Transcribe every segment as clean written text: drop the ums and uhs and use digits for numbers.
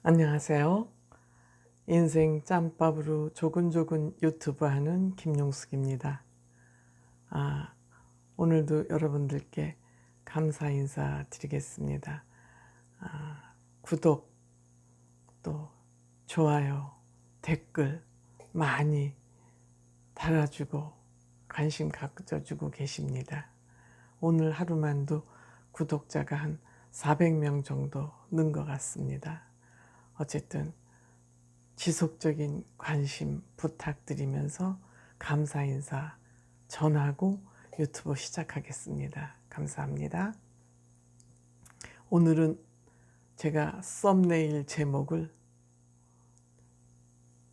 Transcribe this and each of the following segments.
안녕하세요. 인생 짬밥으로 조근조근 유튜브 하는 김용숙입니다. 오늘도 여러분들께 감사 인사 드리겠습니다. 구독, 또 좋아요, 댓글 많이 달아주고 관심 가져주고 계십니다. 오늘 하루만도 구독자가 한 400명 정도 는 것 같습니다. 어쨌든 지속적인 관심 부탁드리면서 감사 인사 전하고 유튜브 시작하겠습니다. 감사합니다. 오늘은 제가 썸네일 제목을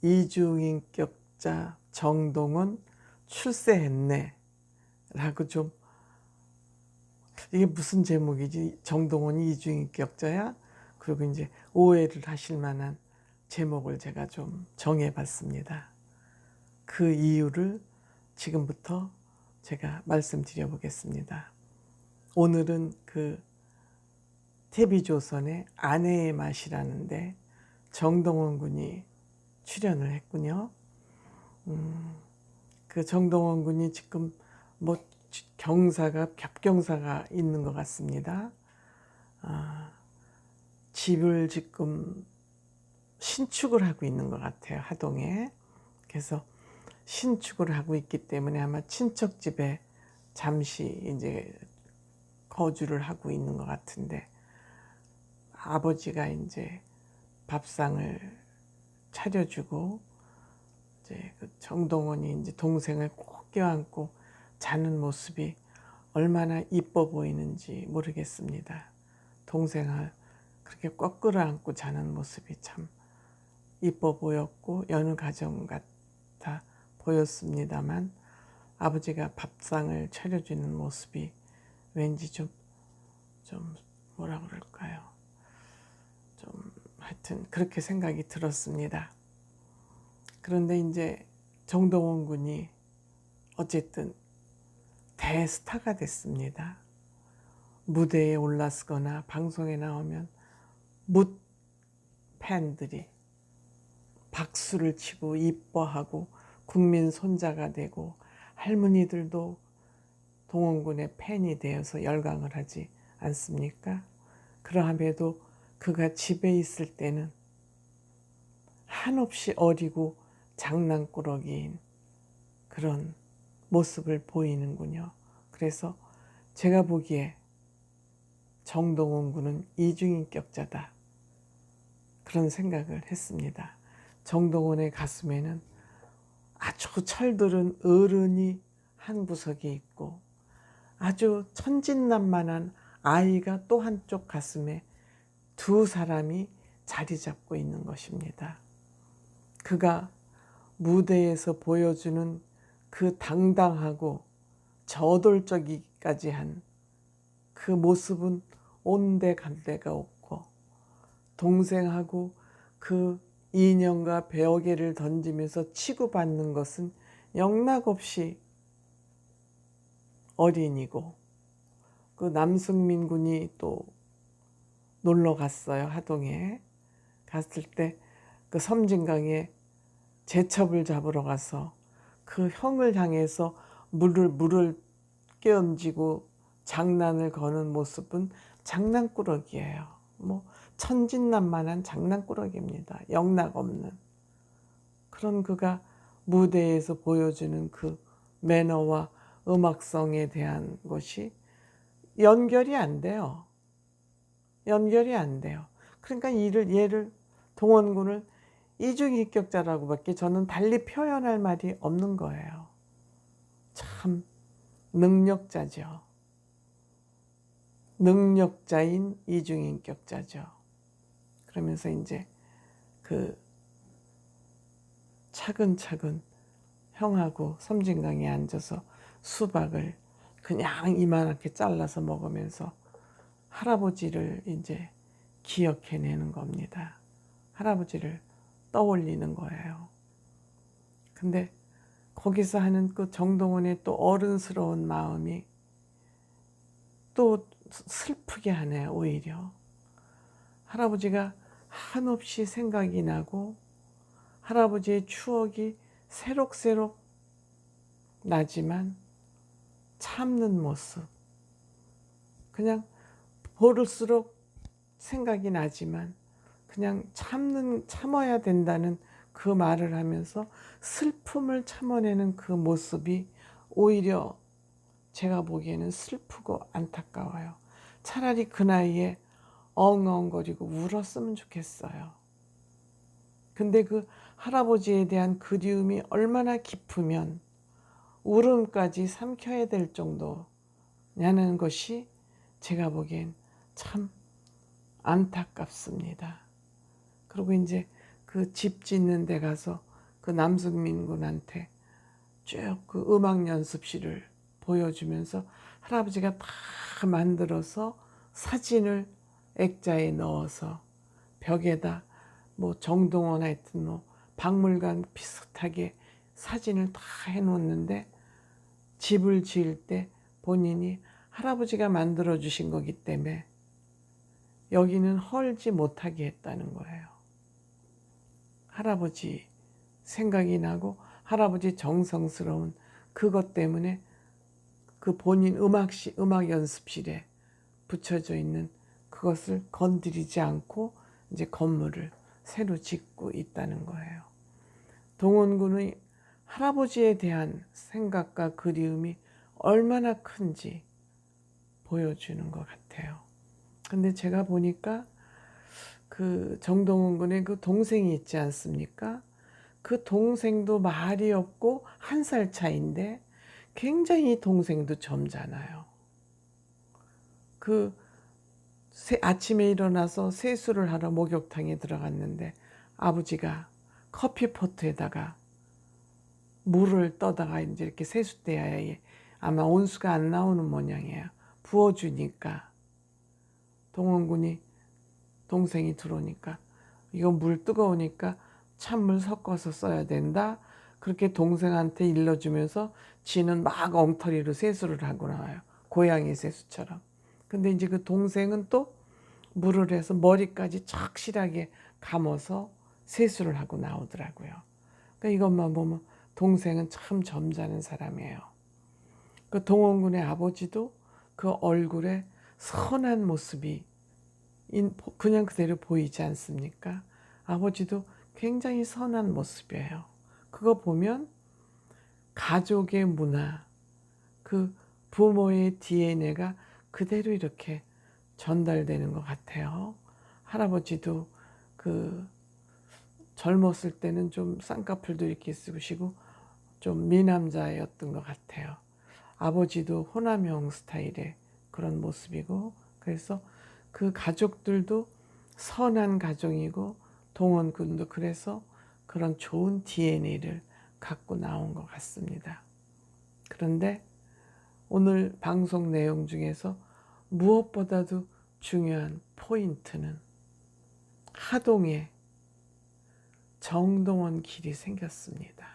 이중인격자 정동원 출세했네 라고 좀, 이게 무슨 제목이지? 정동원이 이중인격자야? 그리고 이제 오해를 하실 만한 제목을 제가 좀 정해봤습니다. 그 이유를 지금부터 제가 말씀드려 보겠습니다. 오늘은 그 TV조선의 아내의 맛이라는데 정동원 군이 출연을 했군요. 그 정동원 군이 지금 뭐 겹경사가 있는 것 같습니다. 집을 지금 신축을 하고 있는 것 같아요, 하동에. 그래서 신축을 하고 있기 때문에 아마 친척 집에 잠시 이제 거주를 하고 있는 것 같은데, 아버지가 이제 밥상을 차려주고 이제 그 정동원이 이제 동생을 꼭 껴안고 자는 모습이 얼마나 이뻐 보이는지 모르겠습니다. 동생을 그렇게 꼭 끌어안고 자는 모습이 참 이뻐 보였고 여느 가정 같아 보였습니다만, 아버지가 밥상을 차려주는 모습이 왠지 좀 뭐라 그럴까요? 좀 하여튼 그렇게 생각이 들었습니다. 그런데 이제 정동원 군이 어쨌든 대스타가 됐습니다. 무대에 올라서거나 방송에 나오면 묻 팬들이 박수를 치고 이뻐하고 국민 손자가 되고, 할머니들도 동원군의 팬이 되어서 열광을 하지 않습니까? 그러함에도 그가 집에 있을 때는 한없이 어리고 장난꾸러기인 그런 모습을 보이는군요. 그래서 제가 보기에 정동원 군은 이중인격자다, 그런 생각을 했습니다. 정동원의 가슴에는 아주 철들은 어른이 한 구석에 있고, 아주 천진난만한 아이가 또 한쪽 가슴에 두 사람이 자리 잡고 있는 것입니다. 그가 무대에서 보여주는 그 당당하고 저돌적이까지 한 그 모습은 온데간데가 없고, 동생하고 그 인형과 벼개를 던지면서 치고받는 것은 영락없이 어린이고, 그 남승민 군이 또 놀러 갔어요. 하동에 갔을 때 그 섬진강에 제첩을 잡으러 가서 그 형을 향해서 물을 끼얹고 장난을 거는 모습은 장난꾸러기예요. 뭐 천진난만한 장난꾸러기입니다. 영락없는. 그런 그가 무대에서 보여주는 그 매너와 음악성에 대한 것이 연결이 안 돼요. 연결이 안 돼요. 그러니까 얘를 동원군을 이중인격자라고밖에 저는 달리 표현할 말이 없는 거예요. 참 능력자죠. 능력자인 이중인격자죠. 그러면서 이제 그 차근차근 형하고 섬진강에 앉아서 수박을 그냥 이만하게 잘라서 먹으면서 할아버지를 이제 기억해내는 겁니다. 할아버지를 떠올리는 거예요. 근데 거기서 하는 그 정동원의 또 어른스러운 마음이 또 슬프게 하네요. 오히려 할아버지가 한없이 생각이 나고 할아버지의 추억이 새록새록 나지만 참는 모습, 그냥 볼수록 생각이 나지만 그냥 참아야 된다는 그 말을 하면서 슬픔을 참아내는 그 모습이 오히려 제가 보기에는 슬프고 안타까워요. 차라리 그 나이에 엉엉거리고 울었으면 좋겠어요. 근데 그 할아버지에 대한 그리움이 얼마나 깊으면 울음까지 삼켜야 될 정도냐는 것이 제가 보기엔 참 안타깝습니다. 그리고 이제 그 집 짓는 데 가서 그 남승민 군한테 쭉 그 음악 연습실을 보여주면서 할아버지가 다 만들어서 사진을 액자에 넣어서 벽에다 뭐 정동원 하여튼 뭐 박물관 비슷하게 사진을 다 해놓는데 집을 지을 때 본인이 할아버지가 만들어 주신 거기 때문에 여기는 헐지 못하게 했다는 거예요. 할아버지 생각이 나고 할아버지 정성스러운 그것 때문에 그 본인 음악 연습실에 붙여져 있는 그것을 건드리지 않고 이제 건물을 새로 짓고 있다는 거예요. 동원군의 할아버지에 대한 생각과 그리움이 얼마나 큰지 보여주는 것 같아요. 근데 제가 보니까 그 정동원 군의 그 동생이 있지 않습니까? 그 동생도 말이 없고 1살 차인데 굉장히 동생도 젊잖아요. 그 아침에 일어나서 세수를 하러 목욕탕에 들어갔는데 아버지가 커피포트에다가 물을 떠다가 이제 이렇게 세숫대야에 아마 온수가 안 나오는 모양이에요. 부어주니까 동원군이 동생이 들어오니까 이거 물 뜨거우니까 찬물 섞어서 써야 된다. 그렇게 동생한테 일러주면서 지는 막 엉터리로 세수를 하고 나와요. 고양이 세수처럼. 근데 이제 그 동생은 또 물을 해서 머리까지 착실하게 감아서 세수를 하고 나오더라고요. 그러니까 이것만 보면 동생은 참 점잖은 사람이에요. 그 동원군의 아버지도 그 얼굴에 선한 모습이 그냥 그대로 보이지 않습니까? 아버지도 굉장히 선한 모습이에요. 그거 보면 가족의 문화, 그 부모의 DNA가 그대로 이렇게 전달되는 것 같아요. 할아버지도 그 젊었을 때는 좀 쌍꺼풀도 이렇게 쓰시고 좀 미남자였던 것 같아요. 아버지도 호남형 스타일의 그런 모습이고, 그래서 그 가족들도 선한 가정이고 동원군도 그래서 그런 좋은 DNA를 갖고 나온 것 같습니다. 그런데 오늘 방송 내용 중에서 무엇보다도 중요한 포인트는 하동에 정동원 길이 생겼습니다.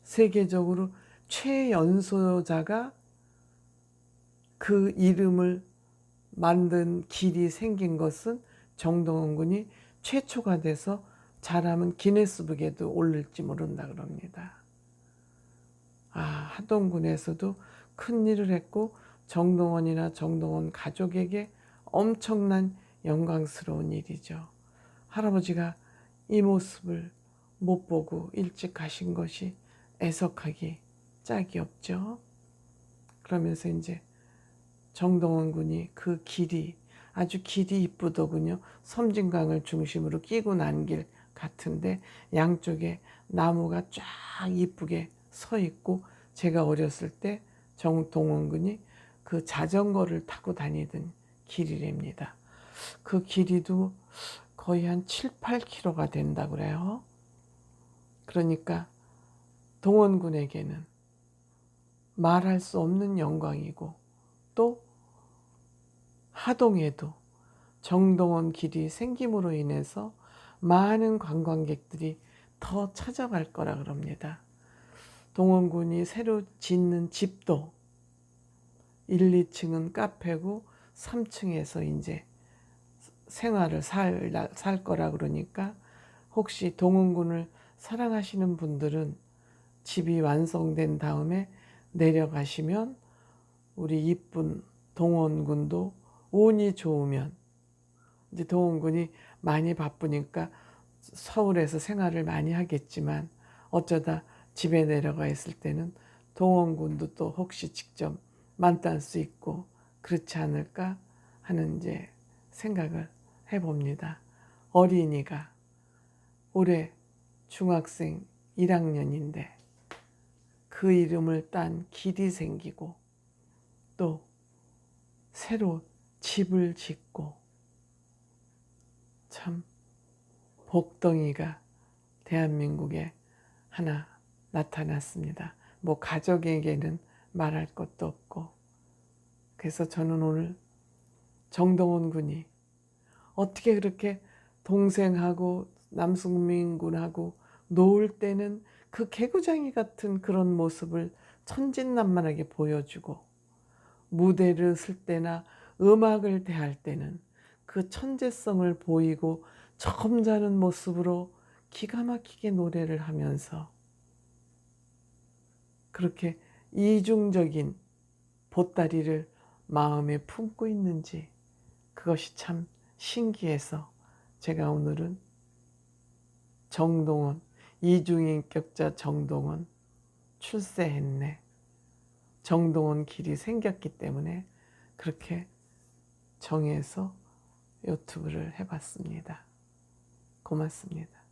세계적으로 최연소자가 그 이름을 만든 길이 생긴 것은 정동원 군이 최초가 돼서 잘하면 기네스북에도 오를지 모른다 그럽니다. 하동군에서도 큰 일을 했고 정동원이나 정동원 가족에게 엄청난 영광스러운 일이죠. 할아버지가 이 모습을 못 보고 일찍 가신 것이 애석하기 짝이 없죠. 그러면서 이제 정동원 군이 그 길이 아주 길이 이쁘더군요. 섬진강을 중심으로 끼고 난 길 같은데 양쪽에 나무가 쫙 이쁘게 서 있고, 제가 어렸을 때 정동원 군이 그 자전거를 타고 다니던 길이랍니다. 그 길이도 거의 한 7, 8km가 된다 그래요. 그러니까 동원 군에게는 말할 수 없는 영광이고, 또 하동에도 정동원 길이 생김으로 인해서 많은 관광객들이 더 찾아갈 거라 그럽니다. 동원군이 새로 짓는 집도 1, 2층은 카페고 3층에서 이제 생활을 살 거라 그러니까 혹시 동원군을 사랑하시는 분들은 집이 완성된 다음에 내려가시면 우리 이쁜 동원군도 운이 좋으면, 이제 동원군이 많이 바쁘니까 서울에서 생활을 많이 하겠지만 어쩌다 집에 내려가 있을 때는 동원군도 또 혹시 직접 만날 수 있고 그렇지 않을까 하는 이제 생각을 해봅니다. 어린이가 올해 중학생 1학년인데 그 이름을 딴 길이 생기고 또 새로 집을 짓고 참 복덩이가 대한민국에 하나 나타났습니다. 뭐 가족에게는 말할 것도 없고, 그래서 저는 오늘 정동원 군이 어떻게 그렇게 동생하고 남승민 군하고 놀 때는 그 개구장이 같은 그런 모습을 천진난만하게 보여주고, 무대를 쓸 때나 음악을 대할 때는 그 천재성을 보이고 점잖은 모습으로 기가 막히게 노래를 하면서 그렇게 이중적인 보따리를 마음에 품고 있는지, 그것이 참 신기해서 제가 오늘은 정동원, 이중인격자 정동원 출세했네, 정동원 길이 생겼기 때문에 그렇게 정해서 유튜브를 해봤습니다. 고맙습니다.